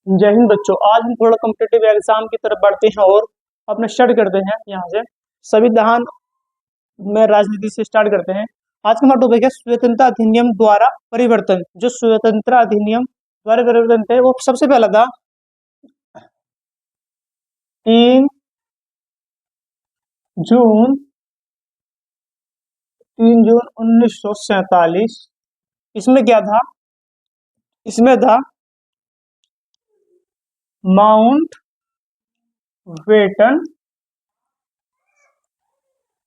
जय हिंद बच्चों। आज हम थोड़ा कॉम्पिटेटिव एग्जाम की तरफ बढ़ते हैं और अपना स्टार्ट करते हैं। यहाँ से संविधान में राजनीति से स्टार्ट करते हैं। आज का हमारा टॉपिक है स्वतंत्रता अधिनियम द्वारा परिवर्तन। जो स्वतंत्रता अधिनियम द्वारा परिवर्तन थे वो सबसे पहला था 3 जून 1947। इसमें क्या था? इसमें था माउंट बेटन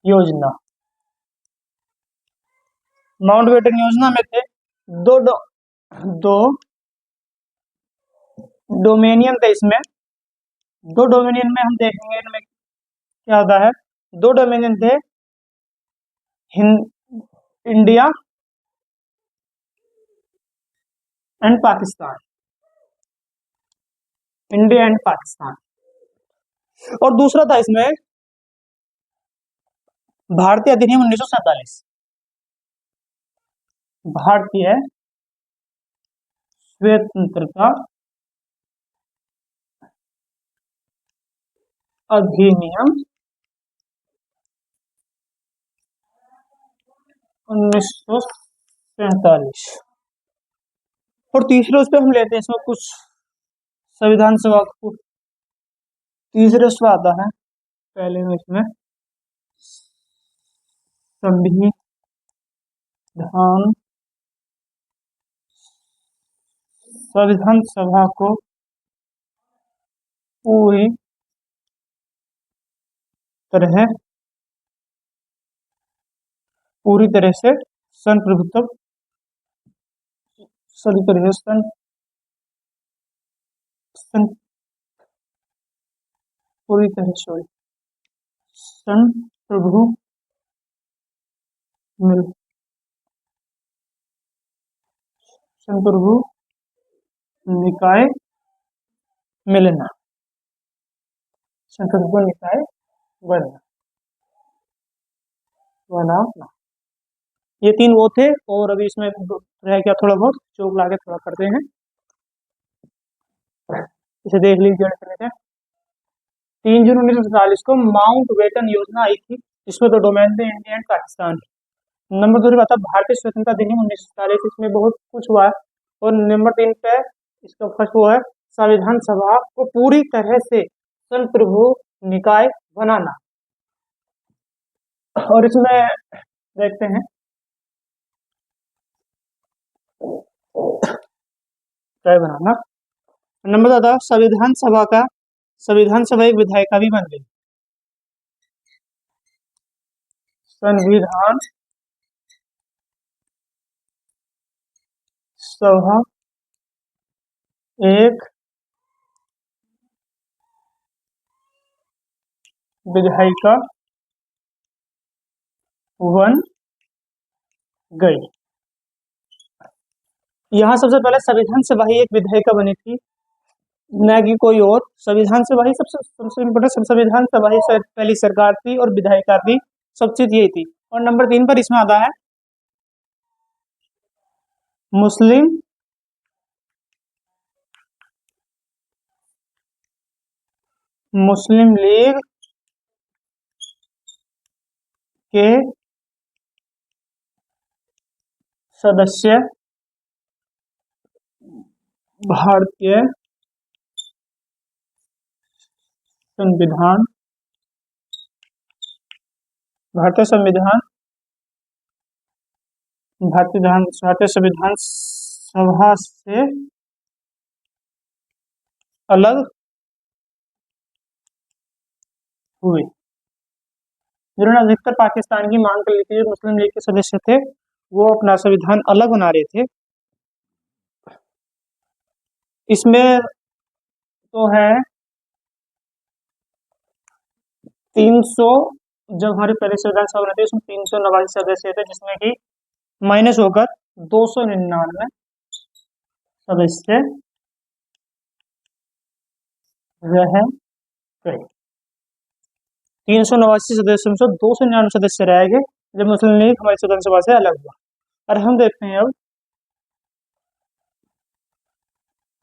योजना। माउंट बेटन योजना में थे दो डोमेनियन थे। इसमें दो डोमेनियन में हम देखेंगे इनमें क्या होता है। दो डोमेनियन थे, India and Pakistan. India and Pakistan. और दूसरा था इसमें भारतीय अधिनियम 1947। भारतीय स्वतंत्रता अधिनियम 1947। और तीसरे उस पर हम लेते हैं इसमें कुछ संविधान सभा को। तीसरे उस पर आता है पहले में इसमें संविधान सभा को पूरी तरह से संप्रभुत्व पूरी तरह से संप्रभु निकाय मिलना। संप्रभु निकाय बनाना। ये तीन वो थे। और अभी इसमें रह गया थोड़ा बहुत, चौक लाके थोड़ा करते हैं। इसे देख लीजिए। 3 जून 1947 को माउंट बेटन योजना आई थी। इसमें तो डोमेन थे इंडिया एंड पाकिस्तान। नंबर 2 बात भारतीय स्वतंत्रता अधिनियम 1947। इसमें बहुत कुछ हुआ है। और नंबर 3 पे इसका फर्स्ट वो है संविधान सभा को पूरी तरह से संप्रभु निकाय बनाना। और इसमें देखते हैं क्या बनाना। नंबर दादा संविधान सभा एक विधायिका भी बन गई। संविधान सभा एक विधायिका बन गई। यहाँ सबसे पहले संविधान सभा ही एक विधायिका बनी थी, न कि कोई और। संविधान सभा ही सबसे इम्पोर्टेंट। संविधान सभा ही पहली सरकार थी और विधायिका थी। सब चीज यही थी। और नंबर 3 पर इसमें आता है मुस्लिम लीग के सदस्य भारतीय संविधान सभा से अलग हुए, जिन्होंने अधिकतर पाकिस्तान की मांग कर ली थी। जो मुस्लिम लीग के सदस्य थे वो अपना संविधान अलग बना रहे थे। इसमें तो है 300। जब हमारे पहले संविधान सभा बनी थी उसमें 389 सदस्य थे, जिसमें कि माइनस होकर 299 सदस्य रह गए। 389 सदस्यों में से 299 सदस्य रह गए जब मुस्लिम लीग हमारी संविधान सभा से अलग हुआ। और हम देखते हैं अब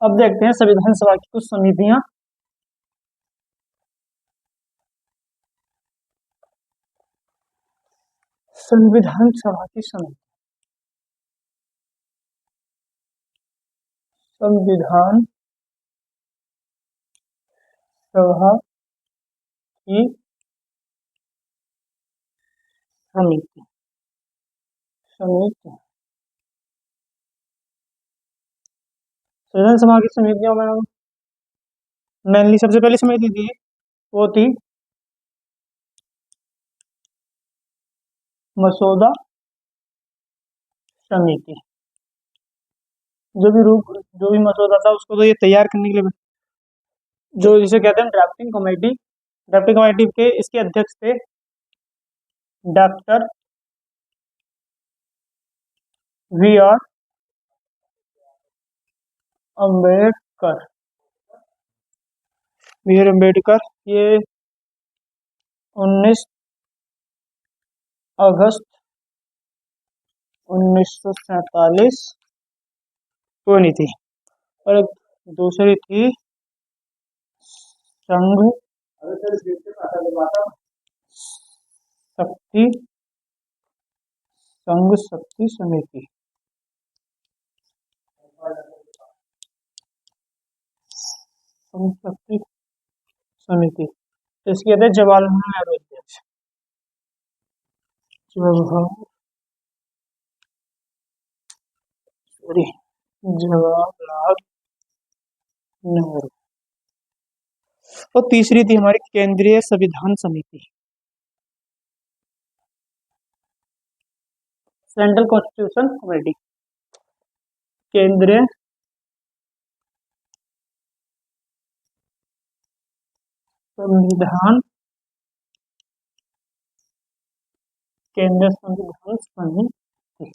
अब देखते हैं संविधान सभा की कुछ समितियां। संविधान सभा की समिति, संविधान सभा की समिति, समिति संविधान सभा की समितियों में मेनली सबसे पहली समिति थी वो थी मसौदा समिति। जो भी मसौदा था उसको तो ये तैयार करने के लिए जो जिसे कहते हैं ड्राफ्टिंग कमेटी, ड्राफ्टिंग कमेटी के इसके अध्यक्ष थे doctor V.R. Ambedkar. V.R. Ambedkar ये 19 अगस्त 1947 को नहीं थी। और एक दूसरी थी संघ शक्ति, संघ शक्ति समिति, संघ शक्ति समिति। इसके अध्यक्ष जवाहरलाल नेहरू अध्यक्ष, जवाहरलाल नेहरू। और तीसरी थी हमारी केंद्रीय संविधान समिति, सेंट्रल कॉन्स्टिट्यूशन कमेटी, केंद्रीय संविधान, केंद्रीय संविधान समिति।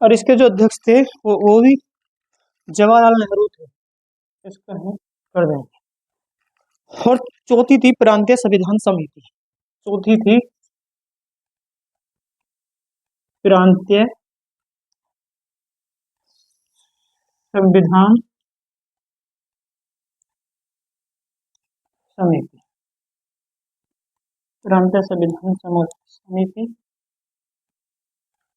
और इसके जो अध्यक्ष थे वो भी जवाहरलाल नेहरू थे। इसका हम कर देंगे। और चौथी थी प्रांतीय संविधान समिति, चौथी थी प्रांतीय संविधान समिति, प्रांतीय संविधान समिति।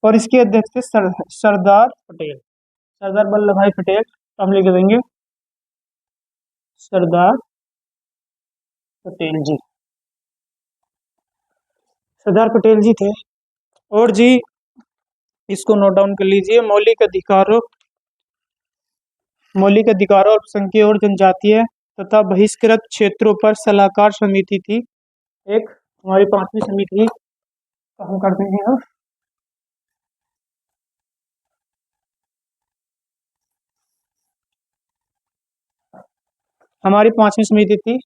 और इसके अध्यक्ष थे सरदार पटेल, सरदार वल्लभ भाई पटेल। हम लिख देंगे सरदार पटेल जी, सरदार पटेल जी थे। और जी इसको नोट डाउन कर लीजिए, मौलिक अधिकारों, मौलिक अधिकारों, अल्पसंख्यक और जनजातीय तथा बहिष्कृत क्षेत्रों पर सलाहकार समिति थी एक, हमारी 5वीं समिति। हम कर देंगे अब हमारी 5वीं समिति थी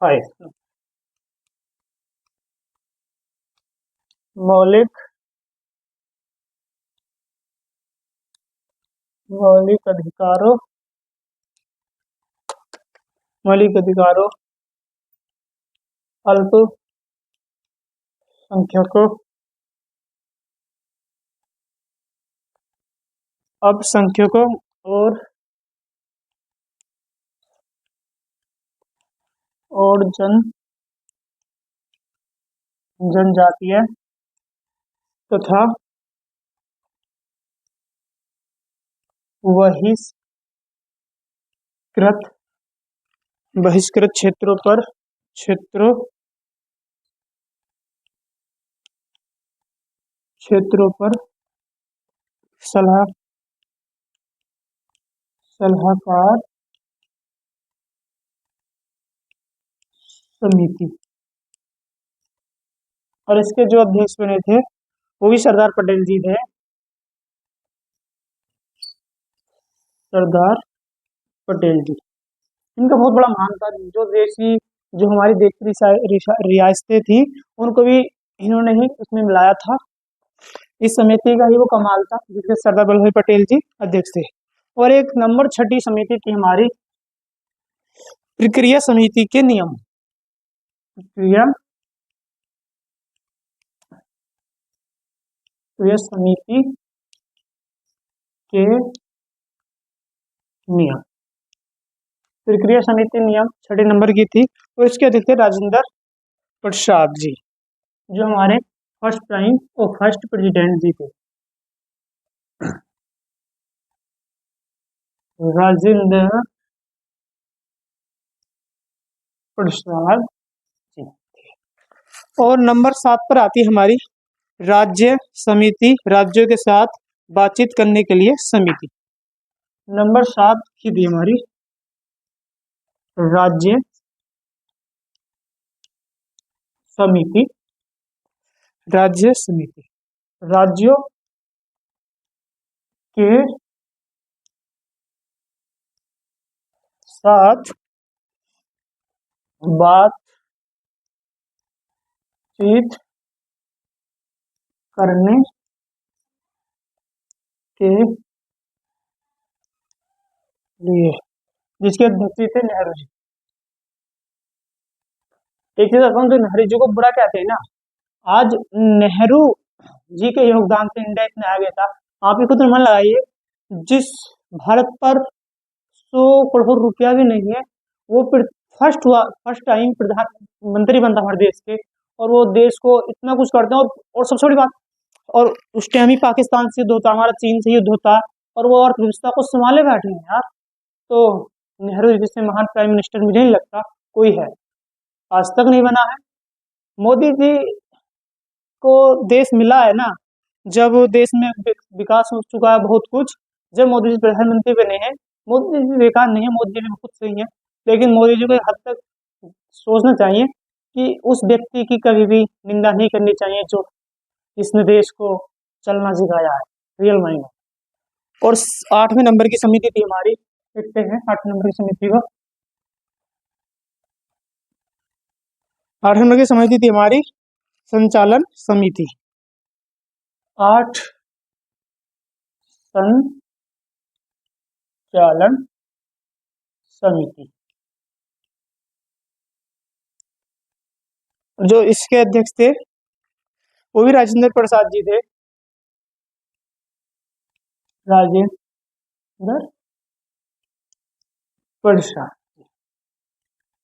5 मौलिक अधिकारों, मौलिक अधिकारों, अल्पसंख्यकों, अल्पसंख्यकों और जनजातीय तथा बहिष्कृत क्षेत्रों पर सलाहकार समिति। और इसके जो अध्यक्ष बने थे वो भी सरदार पटेल जी थे, सरदार पटेल जी। इनका बहुत बड़ा मान था। जो हमारी देश की रियासतें थी उनको भी इन्होंने ही उसमें मिलाया था। इस समिति का ही वो कमाल था जिसके सरदार वल्लभ भाई पटेल जी अध्यक्ष थे। और एक नंबर 6ठी समिति थी हमारी प्रक्रिया समिति के नियम, प्रक्रिया समिति के नियम। फिर क्रिया समिति नियम 6 नंबर की थी, और इसके अध्यक्ष थे राजेंद्र प्रसाद जी, जो हमारे फर्स्ट प्राइम और फर्स्ट प्रेसिडेंट जी थे, राजेंद्र प्रसाद जी। और नंबर 7 पर आती है हमारी राज्य समिति, राज्यों के साथ बातचीत करने के लिए समिति। नंबर 7 की थी हमारी राज्य समिति। राज्य समिति राज्यों के साथ बातचीत करने के लिए, जिसके अध्यक्ष थे नेहरू जी। एक चीज बताऊं, तो नेहरू जी को बुरा कहते हैं ना, आज नेहरू जी के योगदान से इंडिया इतना आगे था। आप ही खुद मन लगाइए, जिस भारत पर 100 करोड़ रुपया भी नहीं है, वो फर्स्ट टाइम प्रधानमंत्री बनता हमारे देश के, और वो देश को इतना कुछ करते हैं। और सबसे बड़ी बात, और उस टाइम ही पाकिस्तान से युद्ध होता, हमारा चीन से युद्ध होता, और वो अर्थव्यवस्था को संभाले बैठे हैं यार। तो नेहरू जी जैसे महान प्राइम मिनिस्टर मुझे नहीं लगता कोई है, आज तक नहीं बना है। मोदी जी को देश मिला है ना, जब देश में विकास हो चुका है बहुत कुछ, जब मोदी जी प्रधानमंत्री बने हैं। मोदी जी बेकार नहीं है, मोदी जी भी बहुत सही है, लेकिन मोदी जी को एक हद तक सोचना चाहिए कि उस व्यक्ति की कभी भी निंदा नहीं करनी चाहिए जो इसने देश को चलना सिखाया है रियल माइंड में। और 8वें नंबर की समिति थी हमारी, देखते हैं 8वें नंबर की समिति को। 8वें नंबर की समिति थी हमारी संचालन समिति। 8 संचालन समिति, जो इसके अध्यक्ष थे वो भी राजेंद्र प्रसाद जी थे, राजेंद्र प्रसाद।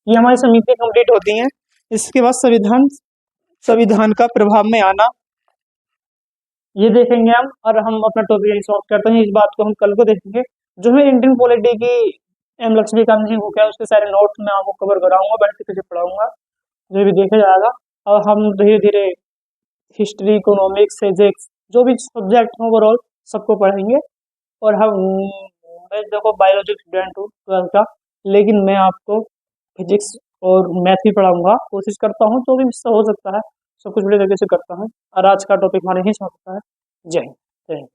ये हमारी समिति कंप्लीट होती है। इसके बाद संविधान का प्रभाव में आना, ये देखेंगे हम, और हम अपना टॉपिक यही सॉल्व करते हैं। इस बात को हम कल को देखेंगे। जो है इंडियन पॉलिटी की एम लक्ष्मीकांत जी को क्या, उसके सारे नोट्स मैं आपको कवर कराऊंगा, बैठ के पढ़ाऊंगा, जो भी देखा जाएगा। और हम धीरे धीरे हिस्ट्री, इकोनॉमिक्स, फिजिक्स, जो भी सब्जेक्ट ओवरऑल सबको पढ़ेंगे। और मैं देखो बायोलॉजी स्टूडेंट हूँ 12th का, लेकिन मैं आपको फिजिक्स और मैथ भी पढ़ाऊंगा, कोशिश करता हूँ जो भी मुझसे हो सकता है, सब कुछ बड़े तरीके से करता हूँ। और आज का टॉपिक हमारे यहीं से होता है। जय हिंद।